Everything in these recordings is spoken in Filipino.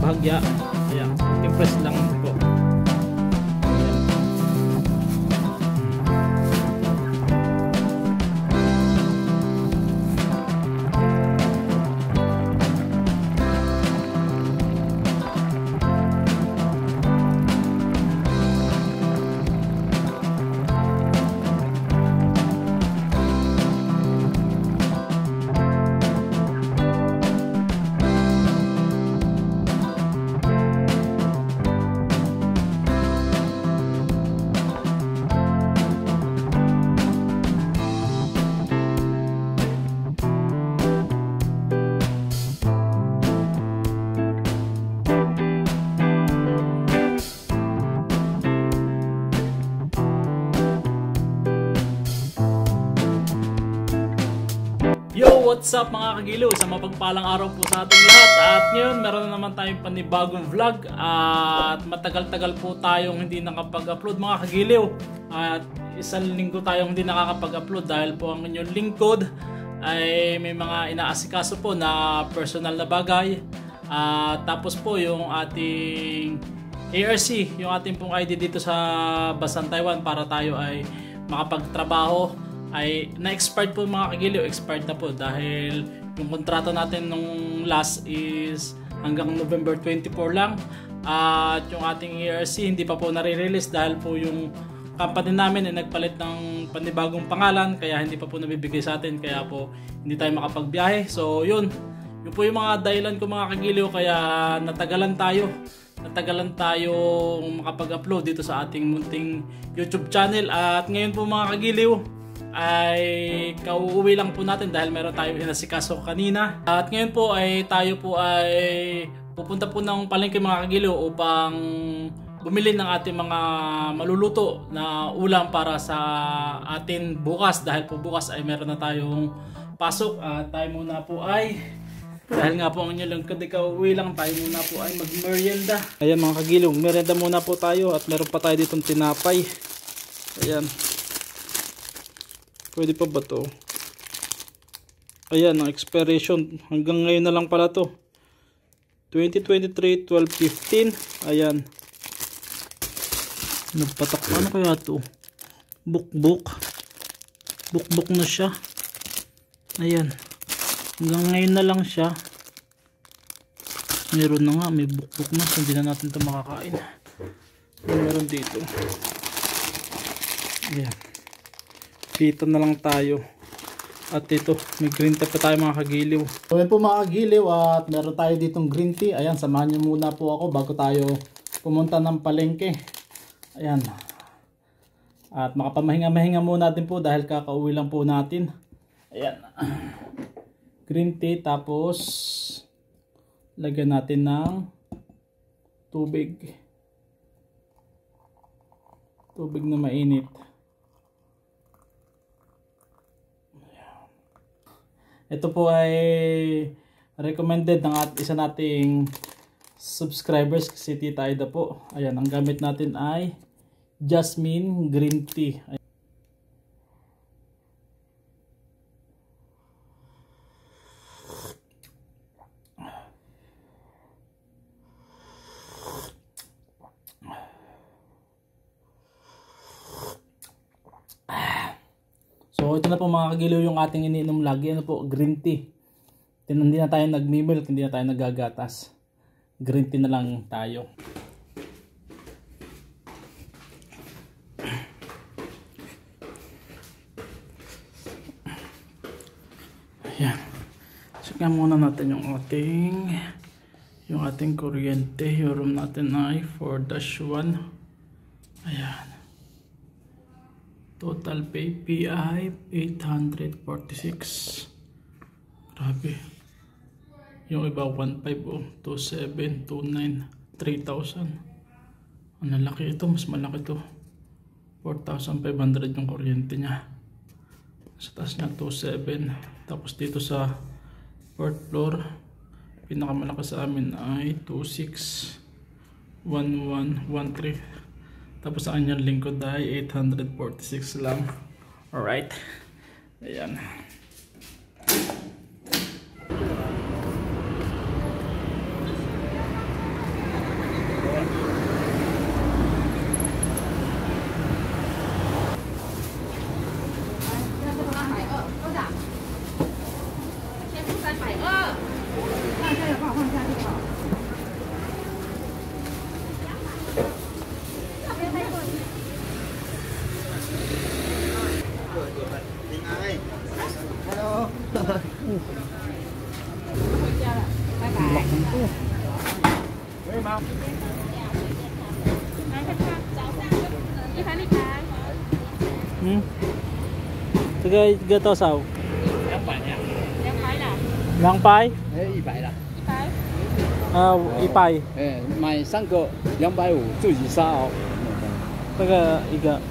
bahagya. Ayan, i-press lang po. Yo, what's up mga kagiliw? Sa mapagpalang araw po sa ating lahat. At ngayon meron na naman tayong panibagong vlog. At matagal-tagal po tayong hindi nakapag-upload mga kagiliw. At isang linggo tayong hindi nakakapag-upload dahil po ang inyong lingkod ay may mga inaasikaso po na personal na bagay. Tapos po yung ating ARC, yung ating pong ID dito sa Basan Taiwan para tayo ay makapagtrabaho ay na-expired po mga kagiliw, expired na po dahil yung kontrata natin nung last is hanggang November 24 lang at yung ating ERC hindi pa po nare-release dahil po yung company namin ay nagpalit ng panibagong pangalan kaya hindi pa po nabibigay sa atin kaya po hindi tayo makapagbiyahe. So yun po yung mga dahilan ko mga kagiliw kaya natagalan tayong makapag-upload dito sa ating munting YouTube channel. At ngayon po mga kagiliw ay kauuwi lang po natin dahil meron tayong inasikaso kanina. At ngayon po ay tayo po ay pupunta po ng palengke mga kagiliw upang bumili ng ating mga maluluto na ulam para sa atin bukas dahil po bukas ay meron na tayong pasok. At tayo muna po ay dahil nga po ang inyo lang kundi kauuwi lang tayo muna po ay mag-merienda. Ayan mga kagiliw, merienda muna po tayo at meron pa tayo ditong tinapay. Ayan. Pwede pa ba to? Ayan, ang expiration. Hanggang ngayon na lang pala to. 2023, 12/15. Ayan. Nagpatak. Ano kaya to? Bukbuk. Bukbuk na siya. Ayan. Hanggang ngayon na lang siya. Meron na nga. May bukbuk na. Hindi na natin ito makakain. Meron dito. Ayan. Pita na lang tayo. At ito, may green tea pa tayo mga kagiliw. So yun po mga kagiliw at meron tayo ditong green tea. Ayan, samahan nyo muna po ako bago tayo pumunta ng palengke. Ayan. At makapamahinga-mahinga muna din po dahil kakauwi lang po natin. Ayan. Green tea tapos lagyan natin ng tubig. Tubig na mainit. Ito po ay recommended ng isa nating subscribers si Tita Aida po. Ayan, ang gamit natin ay Jasmine Green Tea. So ito na po mga kagiliw yung ating iniinom lagi. Ano po? Green tea. Hindi na tayo nagmi-milk, hindi na tayo naggagatas. Green tea na lang tayo. Ayan. Saka muna natin yung ating kuryente. Yung room natin ay 4-1. Ayan. Total pay PI 846. Grabe. Yung iba 1.5 oh, 2.7, 2.9, 3,000. Ang laki ito, mas malaki ito. 4,500 yung kuryente niya. Sa taas niya 2.7. Tapos dito sa 4th floor, pinakamalaki sa amin ay 2.6, 1.1, 1.3. Tapos sa kanyang lingkod ay 846 lang. Alright. Ayan. 吗？一盘一盘。嗯，这个一个多少？200呀。200啦。200？哎，100啦。100。哎，买3个250，自己杀哦。这个一个。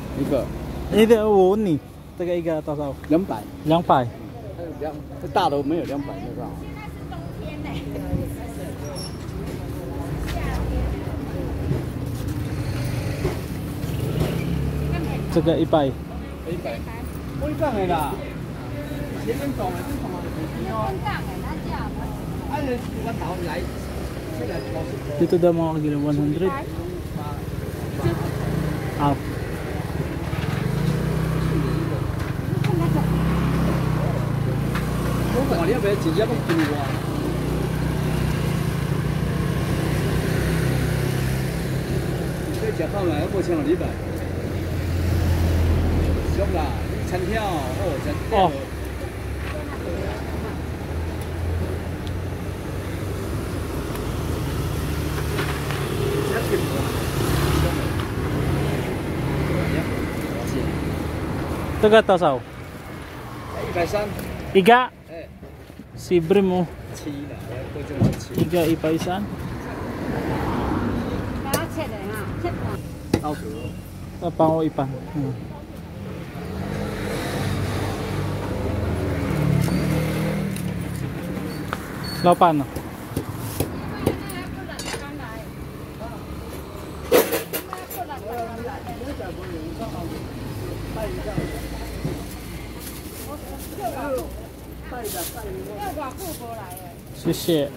我问你，这个一个多少？200。200。这大的没有200那个。这个100。我一杠的啦。前面走的是什么？Dito daw mga kagilo, 100. Ah. 我看你要不要直接帮丢我？这吃饭来，我请200。俗啦，餐厅哦，真哦。这个多少？130。Iga. Eh. Sibre mo. Chila. Iga 130. 刀子。帮我100。老板呢？谢谢。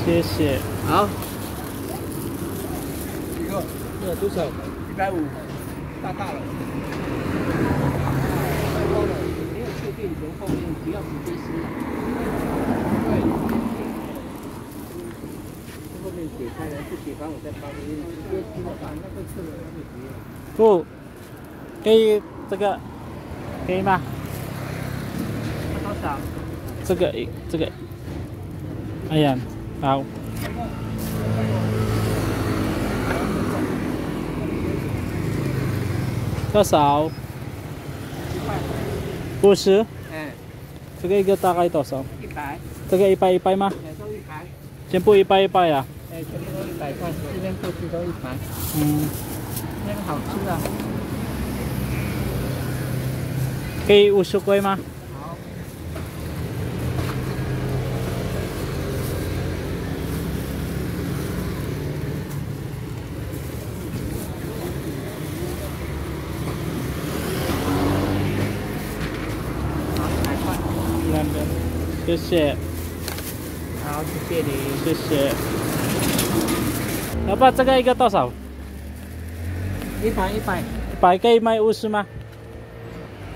谢谢。好。一个。这多少？150。大了。太高了，没有确定从后面不要直接撕了。对。后面解开来不解开，我再帮你直接把那个刺了那就不要。不，可以这个可以吗？多少？这个，哎呀，好。多少？50。哎。这个一个大概多少？100。这个100吗？都100。全部100呀？哎，全部都100块，这边过去都100。那个好吃啊。可以50块吗？好。谢谢。好，谢谢你，谢谢。老板，这个一个多少？100可以卖50吗？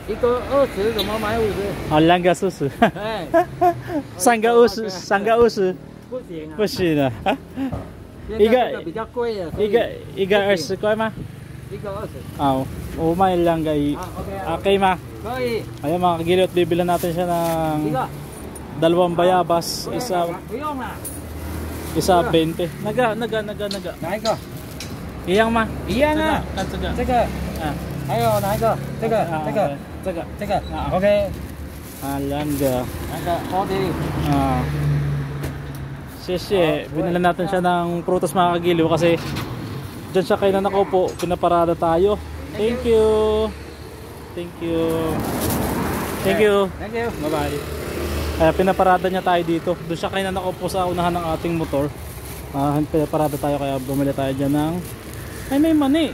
一个20，怎么买50？好，2个40。哎，3个50。不行啊。不行的。一个比较贵的。一个20块吗？一个20。好，我卖2个okay吗？可以。Ayan mga kagiliw, at bibilan natin siya ng 2 bayabas, isa 20. Naga. 哪一个？一样吗？一样啊。这个。还有哪一个？这个。OK。2个。好的。Siyempre, binilan natin siya ng prutas mga kagiliw kasi dyan siya kayo na nakaupo, pinaparada tayo. Thank you. Bye bye. Kaya pinaparada niya tayo dito. Doon siya kayo na nakaupo sa unahan ng ating motor. Pinaparada tayo kaya bumili tayo dyan ng may mani.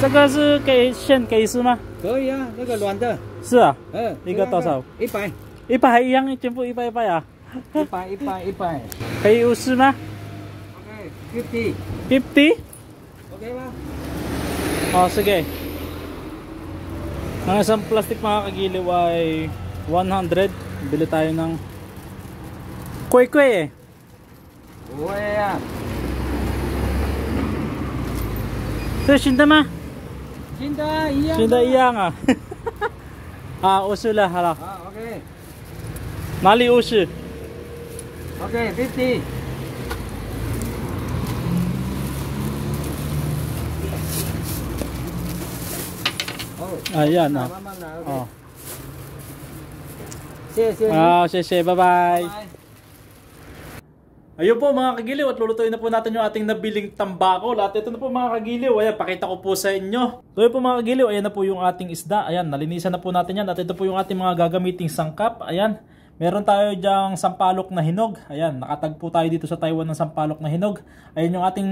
这个是给现给是吗？可以啊，那个软的。是啊。一个多少？100。100一样，全部100啊。100。可以50吗 ？OK，50。50 OK 吗？Oh, sige. Ang isang plastic mga kagiliw ay 100. Bili tayo ng kway-kway eh. Kway ah. 这是新的吗？现在一样。现在一样啊。啊，50了，好了。啊，OK。哪里50 OK，50。Ayan na.慢慢来 ，OK。 Oh. 谢谢。Ah, bye bye. 拜。 Ayun po mga kagiliw at lulutuin na po natin yung ating nabiling tambakol. At ito na po mga kagiliw, ayan, pakita ko po sa inyo. So yun po mga kagiliw, ayan na po yung ating isda. Ayan, nalinisan na po natin yan. At ito po yung ating mga gagamiting sangkap. Ayan, meron tayo dyang sampalok na hinog. Ayan, nakatagpo tayo dito sa Taiwan ng sampalok na hinog. Ayan yung ating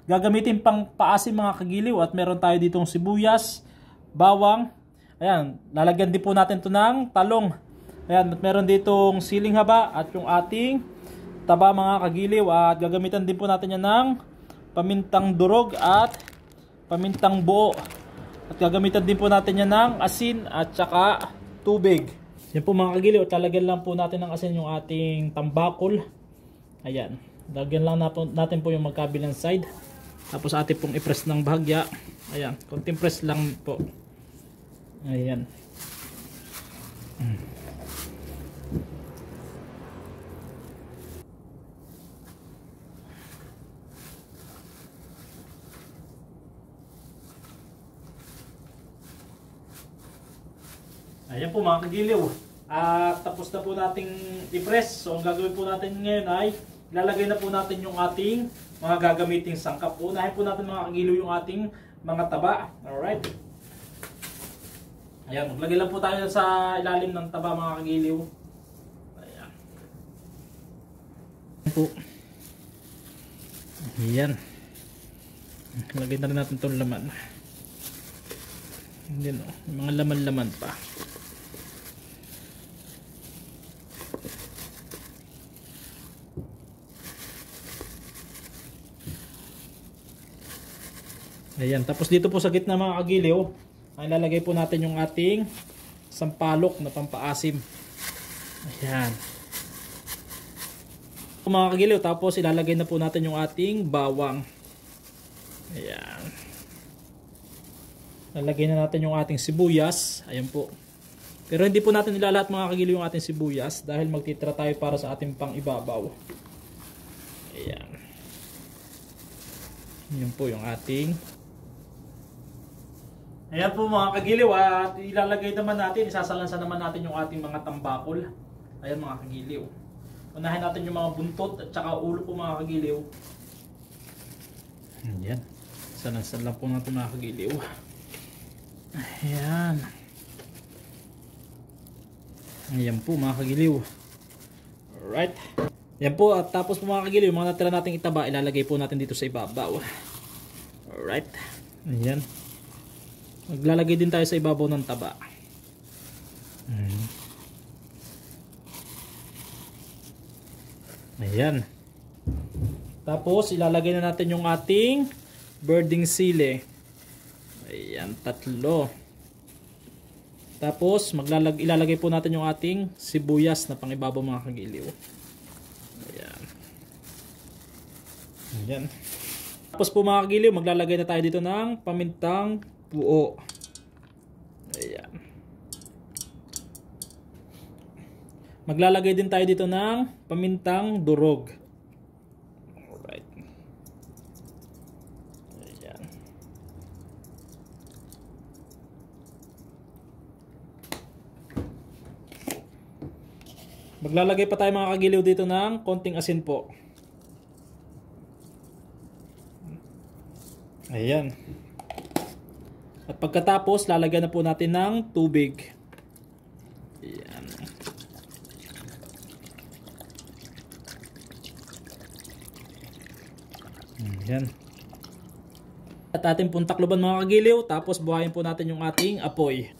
gagamitin pang paasim mga kagiliw. At meron tayo ditong sibuyas, bawang. Ayan, lalagyan din po natin ito ng talong. Ayan, at meron ditong siling haba at yung ating taba mga kagiliw. At gagamitan din po natin yan ng pamintang durog at pamintang buo. At gagamitan din po natin yan ng asin at saka tubig. Yan po mga kagiliw, at lalagyan lang po natin ng asin yung ating tambakol. Ayan, lagyan lang natin po yung magkabilang side. Tapos atin pong i-press ng bahagya. Ayan, konting press lang po. Ayan. Ayan po mga kagiliw. At tapos na po nating i-press. So ang gagawin po natin ngayon ay ilalagay na po natin yung ating mga gagamiting sangkap. Unahin po natin mga kagiliw yung ating mga taba. Alright. Ayan, maglagay lang po tayo sa ilalim ng taba mga kagiliw. Ayan. Ayan po. Ayan. Lagay na rin natin itong laman. Hindi no, mga laman-laman pa. Ayan, tapos dito po sa gitna mga kagiliw, ay lalagay po natin yung ating sampalok na pampaasim. Ayan. Mga kagiliw, tapos ilalagay na po natin yung ating bawang. Ayan. Lalagay na natin yung ating sibuyas. Ayan po. Pero hindi po natin ilalahat mga kagiliw yung ating sibuyas dahil magtitira tayo para sa ating pang ibabaw. Ayan. Ayan po yung ating. Ayan po mga kagiliw, at ilalagay naman natin, isasalansan naman natin yung ating mga tambakol. Ayan mga kagiliw. Unahin natin yung mga buntot at saka ulo po mga kagiliw. Ayan. Salansan lang po natin mga kagiliw. Ayan. Ayan po mga kagiliw. Alright. Ayan po, at tapos po mga kagiliw, yung mga natira nating itaba, ilalagay po natin dito sa ibabaw. Alright. Ayan. Maglalagay din tayo sa ibabaw ng taba. Ayan. Tapos ilalagay na natin yung ating birding sili. Ayan, 3. Tapos ilalagay po natin yung ating sibuyas na pangibabaw mga kagiliw. Ayan. Ayan. Tapos po mga kagiliw, maglalagay na tayo dito ng pamintang buo. Ayan. Maglalagay din tayo dito ng pamintang durog. Alright. Ayan. Maglalagay pa tayo mga kagiliw dito ng konting asin po. Ayan. At pagkatapos, lalagyan na po natin ng tubig. Ayan. Ayan. At ating pong takloban mga kagiliw, tapos buhayin po natin yung ating apoy.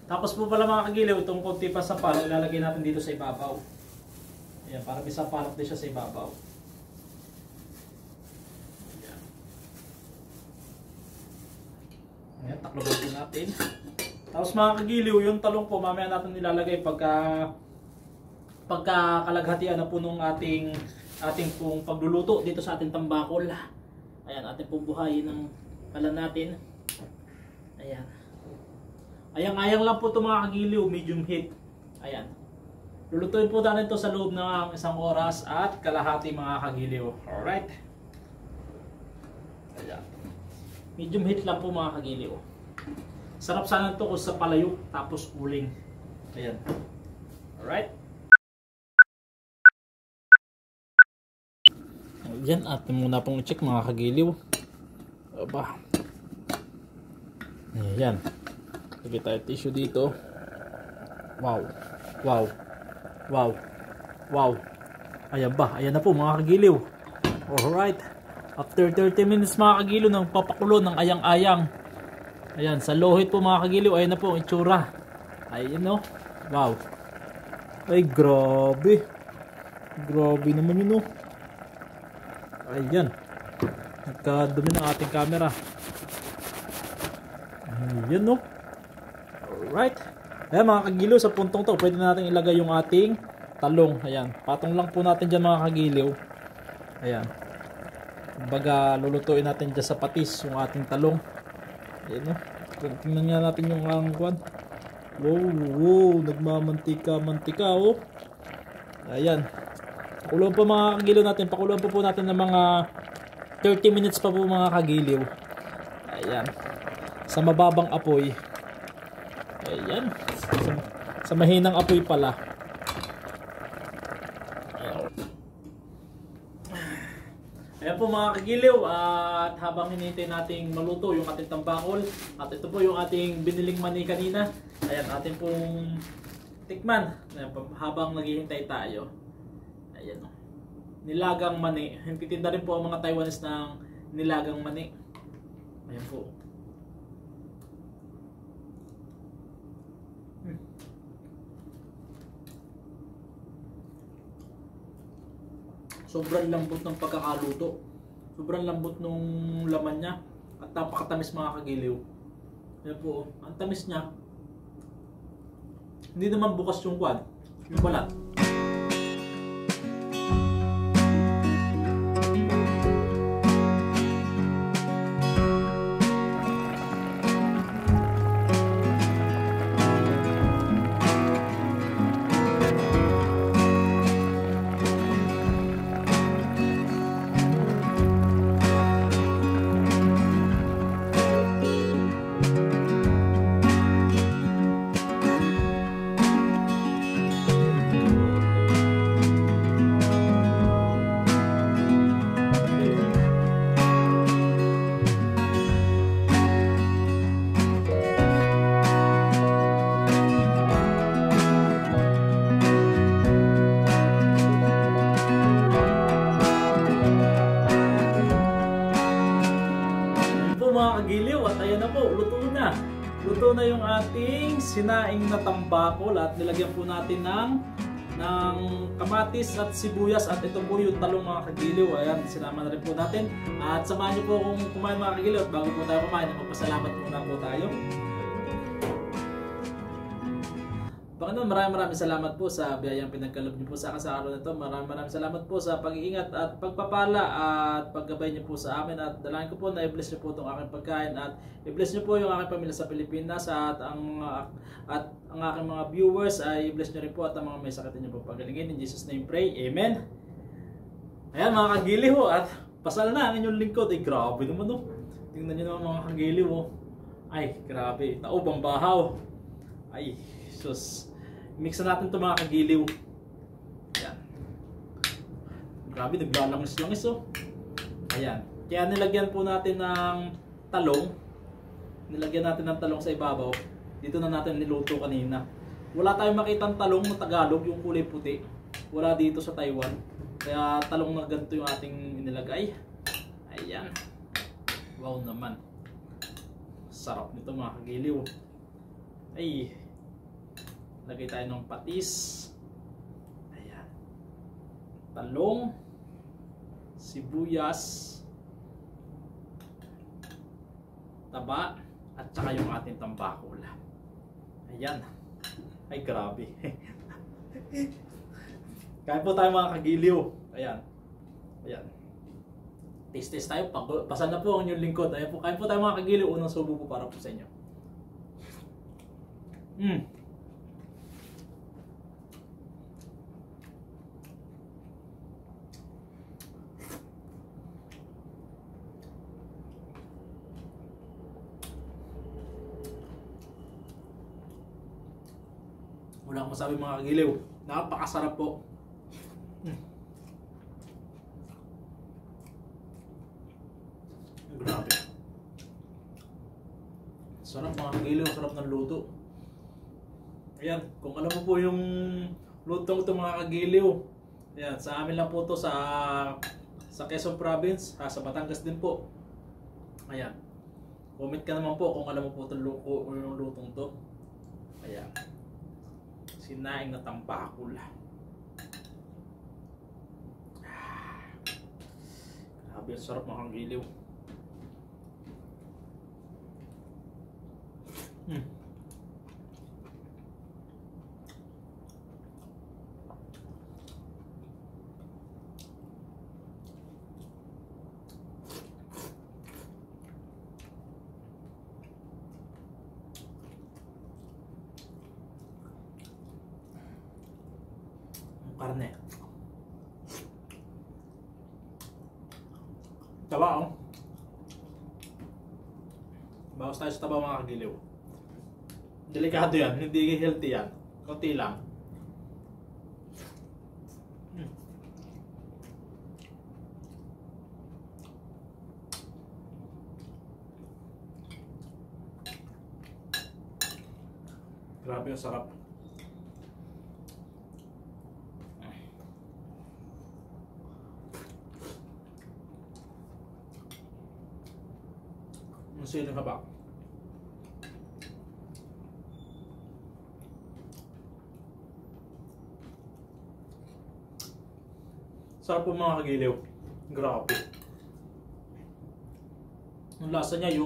Tapos po pala mga kagiliw, itong konti pa sa palo, ilalagay natin dito sa ibabaw. Ayan, para may sapalok din siya sa ibabaw. Ayan, takloban po natin. Tapos mga kagiliw, yung talong po mamaya natin nilalagay pagka kalaghatian na po nung ating pong pagluluto dito sa ating tambakol. Ayan, ating pong buhayin ng kalan natin. Ayan. Ayang-ayang lang po ito mga kagiliw, medium heat. Ayan. Lulutuin po natin ito sa loob ng 1 oras at kalahati mga kagiliw. Alright. Ayan. Medium heat lang po mga kagiliw. Sarap sana ito kung sa palayok tapos uling. Ayan. Alright. Ayan, atin muna pong i-check mga kagiliw. Aba. Ayan. Lagay tayo tissue dito. Wow. Wow. Wow. Wow. Ayan ba? Ayan na po mga kagiliw. Alright. After 30 minutes mga kagiliw ng papakulo ng ayang-ayang. Ayan, sa low heat po mga kagiliw. Ayan na po ang itsura. Ayan no. Wow. Ay grabe. Grabe naman yun no. Ayan. Nagkadumi ng ating camera. Ayan no. Alright. Ayan mga kagiliw, sa puntong to pwede natin ilagay yung ating talong. Ayan. Patong lang po natin dyan mga kagiliw. Ayan. Kumbaga lulutuin natin dyan sa patis yung ating talong. Ayan no. Tingnan nga natin yung angkwan. Wow, wow. Nagmamantika-mantika oh. Ayan. Pakuluan po mga kagiliw natin. Pakuluan po natin ng mga 30 minutes pa po mga kagiliw. Ayan. Sa mababang apoy. Ayan. Sa mahinang apoy pala. Ayan po mga kagiliw. At habang hinihintay nating maluto yung ating tambakol. At ito po yung ating biniling mani kanina. Ayan. Atin pong tikman. Ayan, habang naghihintay tayo. Ayan o. Nilagang mani. Titinda rin po ang mga Taiwanese ng nilagang mani. Ayan po. Sobrang lambot ng pagkakaluto. Sobrang lambot nung laman niya. At napakatamis mga kagiliw. Ayan po. Ang tamis niya. Hindi naman bukas yung kwan. Yung balat. Kagiliw at ayan na po, luto na. Luto na yung ating sinaing na tambakol at nilagyan po natin ng kamatis at sibuyas at ito po yung talong mga kagiliw. Ayan, sinama na rin po natin. At samahan niyo po kung kumain mga kagiliw at bago po tayo kumain, magpasalamat muna po tayo. Panginoon, maraming salamat po sa biyayang pinagkaloob niyo po sa akin sa araw na ito. Maraming salamat po sa pag-iingat at pagpapala at paggabay niyo po sa amin. At dalangin ko po na i-bless niyo po itong aking pagkain at i-bless niyo po yung aking pamilya sa Pilipinas at ang aking mga viewers ay i-bless niyo rin po at ang mga may sakit niyo po pagalingin. In Jesus' name pray. Amen. Ayan mga kagiliw at pasal na ang inyong lingkod. Ay grabe naman no. Tingnan niyo naman mga kagiliw. Ay grabe. Taobang bahaw. Ay sus. Mix na natin ito mga kagiliw. Ayan. Grabe, naglalangis-langis oh. Ayan. Kaya nilagyan po natin ng talong. Nilagyan natin ng talong sa ibabaw. Dito na natin niluto kanina. Wala tayong makitang talong na Tagalog, yung kulay puti. Wala dito sa Taiwan. Kaya talong na ganito yung ating nilagay. Ayan. Wow naman. Sarap nito mga kagiliw. Ay. Lagay tayo ng patis. Ayan. Talong. Sibuyas. Taba. At saka yung ating tambakol. Ayan. Ay grabe. Kain po tayo mga kagiliw. Ayan. Ayan. Taste tayo. Pasan na po ang inyong lingkod. Ayan po. Kain po tayo mga kagiliw. Unang subo po para po sa inyo. Wala akong masabi mga kagiliw. Napakasarap po. Grabe. Sarap mga kagiliw. Sarap ng luto. Ayan. Kung alam mo po yung lutong ito mga kagiliw. Ayan. Sa amin lang po ito sa Quezon Province. Sa Batangas din po. Ayan. Comment ka naman po kung alam mo po yung lutong ito. Ayan. Sinaing na tambakol. Grabe, sarap mga kagiliw. Karne. Taba oh. Bawas tayo sa taba mga kagiliw. Delikado yan, hindi healthy yan. Kunti lang. Grabe yung sarap. Sino ka ba? Sarap po mga kagiliw. Grabe. Ang lasa niya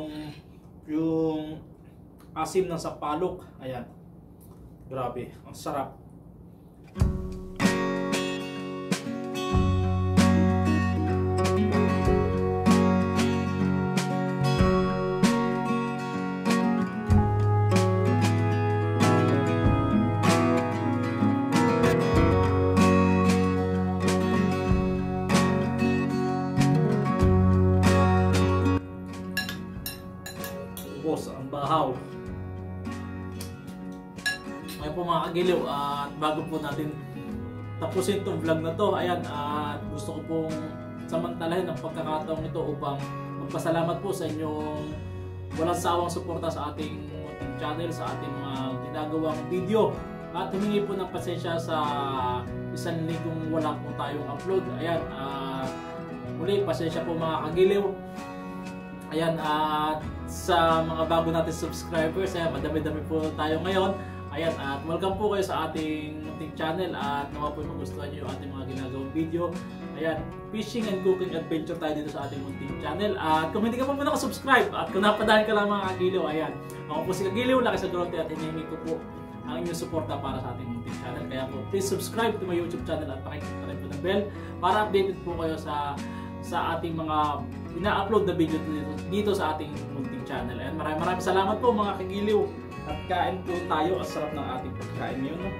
yung asim ng sapalok. Ayan. Grabe. Ang sarap. Ang bahaw. Ngayon po mga kagiliw, at bago po natin tapusin itong vlog na to, ayan, at gusto ko pong samantalahin ang pagkakataong ito upang magpasalamat po sa inyong walang sawang suporta sa ating channel, sa ating mga ginagawang video, at humingi po ng pasensya sa isang linggong wala po tayong upload. Ayan, muli pasensya po mga kagiliw. Ayan, at sa mga bago natin subscribers, ayan, madami-dami po tayo ngayon. Ayan, at welcome po kayo sa ating channel, at naman po magustuhan nyo yung ating mga ginagawang video. Ayan, fishing and cooking adventure tayo dito sa ating munting channel. At kung hindi ka pa muna nakasubscribe, at kung napadahan ka lang mga kagiliw, ayan, ako po si Kagiliw, Laki sa Grote, at hinihingi ko po ang inyong suporta para sa ating munting channel. Kaya po, please subscribe to my YouTube channel at pakiclick na rin po ng bell para updated po kayo sa ating mga ina-upload na video dito sa ating munting channel. Ayan, maraming salamat po mga kagiliw. At kain po tayo. Ang sarap ng ating pagkain ngayon. No?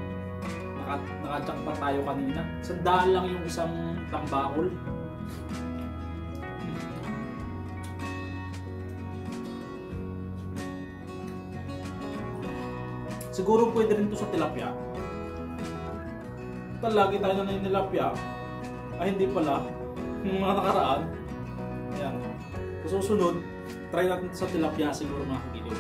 Naka-jackpot tayo kanina. Sandaan lang yung isang tambakol. Siguro pwede rin ito sa tilapia. Lagi tayo na tilapia. Ay hindi pala. Yung mga nakaraan. Ayan. Susunod, try natin sa tilapia siguro mga kagiliw.